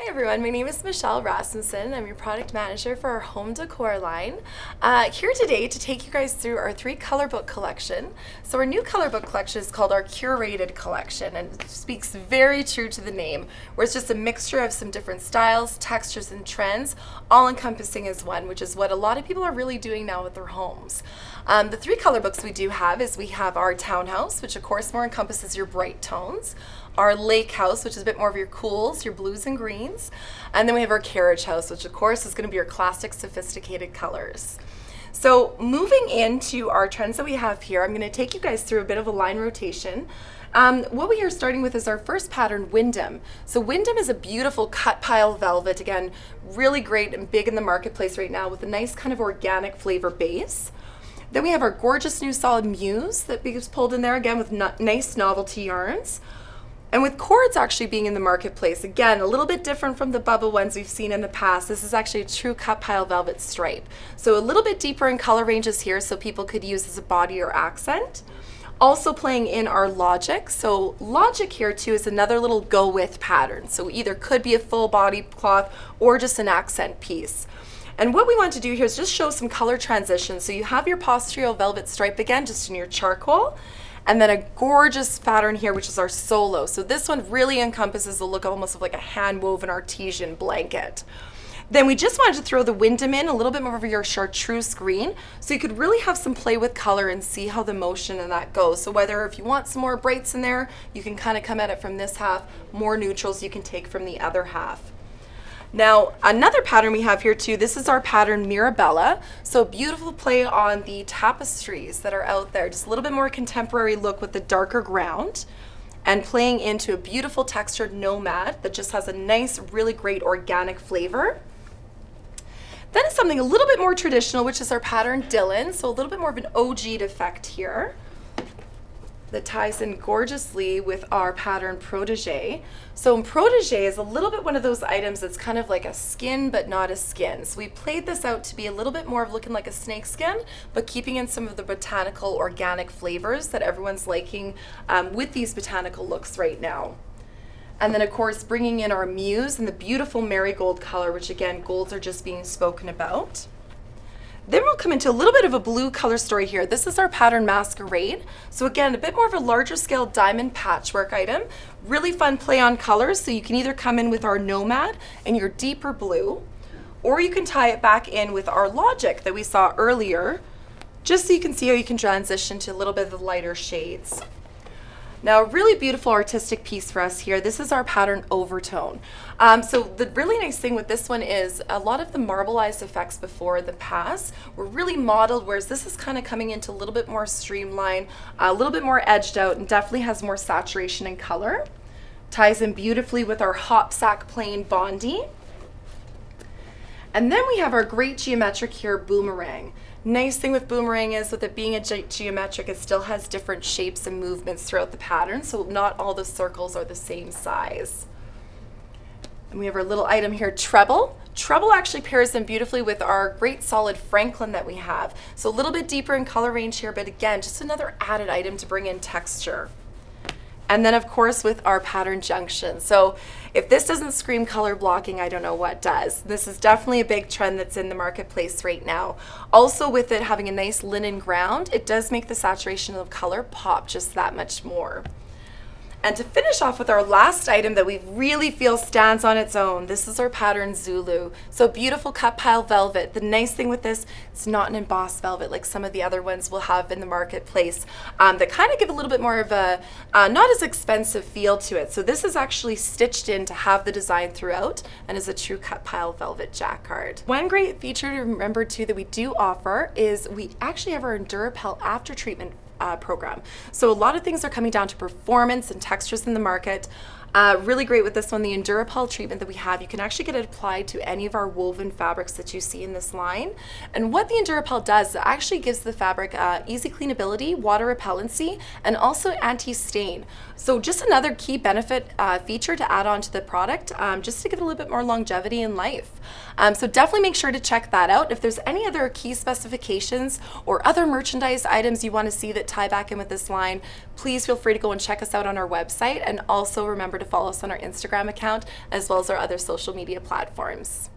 everyone, my name is Michelle Rasmussen. I'm your product manager for our home decor line. Here today to take you guys through our 3 color book collection. So our new color book collection is called our Curated Collection, and it speaks very true to the name, where it's just a mixture of some different styles, textures, and trends, all encompassing as one, which is what a lot of people are really doing now with their homes. The 3 color books we do have is we have our townhouse, which of course more encompasses your bright tones, our lake house, which is a bit more of your cools, your blues and greens, and then we have our carriage house, which of course is going to be your classic sophisticated colors. So moving into our trends that we have here, I'm going to take you guys through a bit of a line rotation. What we are starting with is our first pattern, Windham. So Windham is a beautiful cut pile velvet, again, really great and big in the marketplace right now with a nice kind of organic flavor base. Then we have our gorgeous new solid muse that is pulled in there again with nice novelty yarns. And with cords actually being in the marketplace, again, a little bit different from the bubble ones we've seen in the past. This is actually a true cut pile velvet stripe. So a little bit deeper in color ranges here so people could use as a body or accent. Also playing in our logic. So logic here too is another little go with pattern. So either could be a full body cloth or just an accent piece. And what we want to do here is just show some color transitions. So you have your postural velvet stripe again, just in your charcoal. And then a gorgeous pattern here, which is our solo. So this one really encompasses the look almost of like a hand-woven artesian blanket. Then we just wanted to throw the Windham in, a little bit more of your chartreuse green, so you could really have some play with color and see how the motion in that goes. So whether if you want some more brights in there, you can kind of come at it from this half, more neutrals you can take from the other half. Now, another pattern we have here too, this is our pattern Mirabella. So beautiful play on the tapestries that are out there. Just a little bit more contemporary look with the darker ground and playing into a beautiful textured nomad that just has a nice, really great organic flavor. Then it's something a little bit more traditional, which is our pattern Dylan. So a little bit more of an OG'd effect here that ties in gorgeously with our pattern Protégé. So Protégé is a little bit one of those items that's kind of like a skin but not a skin. So we played this out to be a little bit more of looking like a snake skin, but keeping in some of the botanical organic flavors that everyone's liking with these botanical looks right now. And then of course bringing in our muse and the beautiful marigold color, which again, golds are just being spoken about. Then we'll come into a little bit of a blue color story here. This is our pattern Masquerade. So again, a bit more of a larger scale diamond patchwork item. Really fun play on colors. So you can either come in with our nomad and your deeper blue, or you can tie it back in with our logic that we saw earlier, just so you can see how you can transition to a little bit of the lighter shades. Now, a really beautiful artistic piece for us here. This is our pattern Overtone. So the really nice thing with this one is a lot of the marbleized effects before the past were really modeled, whereas this is kind of coming into a little bit more streamlined, a little bit more edged out, and definitely has more saturation and color. Ties in beautifully with our hop sack plain Bondi. And then we have our great geometric here, Boomerang. Nice thing with boomerang is with it being a geometric, it still has different shapes and movements throughout the pattern, so not all the circles are the same size. And we have our little item here, Treble. Treble actually pairs in beautifully with our great solid Franklin that we have. So a little bit deeper in color range here, but again, just another added item to bring in texture. And then of course with our pattern Junction. So if this doesn't scream color blocking, I don't know what does. This is definitely a big trend that's in the marketplace right now. Also with it having a nice linen ground, it does make the saturation of color pop just that much more. And to finish off with our last item that we really feel stands on its own, this is our pattern Zulu. So beautiful cut pile velvet. The nice thing with this, it's not an embossed velvet like some of the other ones we'll have in the marketplace that kind of give a little bit more of a not as expensive feel to it. So this is actually stitched in to have the design throughout and is a true cut pile velvet jacquard. One great feature to remember too that we do offer is we actually have our Endurapel after treatment program. So a lot of things are coming down to performance and textures in the market. Really great with this one, the Endurapel treatment that we have. You can actually get it applied to any of our woven fabrics that you see in this line. And what the Endurapel does, it actually gives the fabric easy cleanability, water repellency, and also anti-stain. So just another key benefit feature to add on to the product, just to give it a little bit more longevity in life. So definitely make sure to check that out. If there's any other key specifications or other merchandise items you want to see that tie back in with this line, please feel free to go and check us out on our website. And also remember remember to follow us on our Instagram account as well as our other social media platforms.